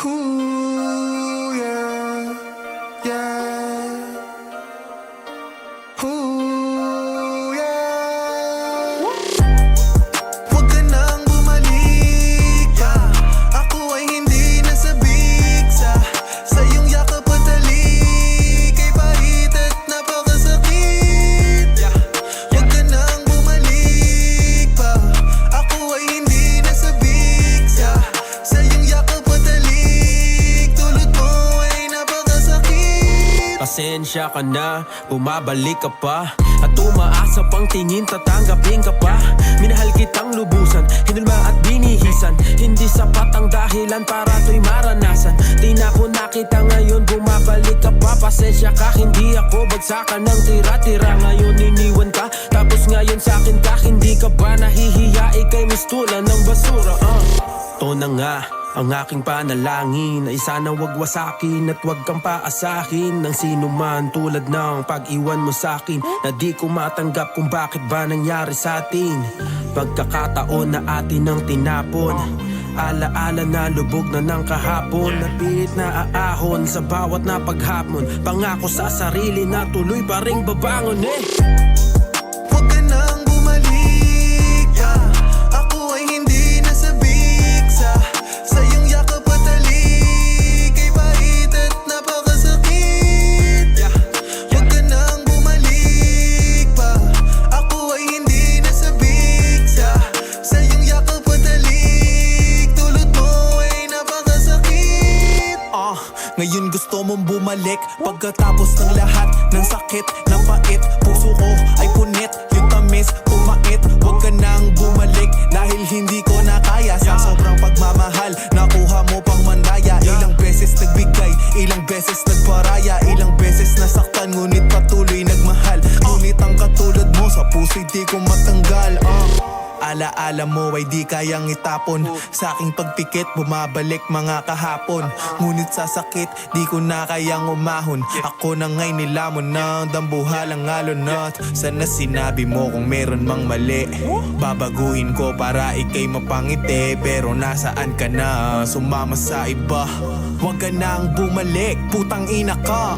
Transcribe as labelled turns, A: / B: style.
A: Ooh, yeah, yeah. Ooh, yeah. Huwag ka nang bumalik pa. Ako ay hindi nasabik sa iyong yakap at halik. Ay pahit at napakasakit. Huwag ka nang bumalik pa. Ako ay hindi nasabik sa iyong yakap at halik. Tulad mo ay napakasakit.
B: Pasensya ka na, bumabalik ka pa. At umaasa pang tingin, tatanggapin ka pa. Minahal kitang lubusan, hinulma at binihisan. Hindi sapat ang dahilan para to'y maranasan. Di na ko nakita ngayon, bumabalik ka pa. Pasensya ka, hindi ako bagsakan ng tira-tira. Ngayon iniwan ka, tapos ngayon sa'kin ka. Hindi ka ba nahihiya, ika'y mistulan ng basura. Ito na nga ang aking panalangin, ay sana wag wasakin at wag kang paasahin ng sino man tulad ng pag-iwan mo sa'kin, na di ko matanggap kung bakit ba nangyari sa'tin. Pagkakataon na atin ang tinapon, alaala na lubog na ng kahapon. Napilit na aahon sa bawat na paghapon. Pangako sa sarili na tuloy pa ring babangon
A: Huwag ka nang bumalik pa. Ako ay hindi nasabik sa iyong yakap at halik. Ay pahit at napakasakit. Huwag ka nang bumalik pa. Ako ay hindi nasabik sa iyong yakap at halik. Tulad mo ay napakasakit. Ngayon gusto mong bumalik pagkatapos ng lahat ng sakit, ng pait. Puso ko ay punit, yung tamis pumait. Huwag ka nang bumalik dahil hindi ko na kaya. Sa sobrang pagmamahal, nakuha mo pang mandaya. Ilang beses nagbigay, ilang beses nagparaya. Ilang beses nasaktan, ngunit patuloy nagmahal. Ngunit ang katulad mo sa puso'y di ko matanggal. Alaala mo ay di kayang itapon. Sa aking pagpikit, bumabalik mga kahapon. Ngunit sa sakit, di ko na kayang umahon. Ako na nga'y nilamon ng dambuhalang alunot. Sana sinabi mo kung meron mang mali. Babaguhin ko para ika'y mapangiti. Pero nasaan ka na, sumama sa iba. Huwag ka nang bumalik, putang ina ka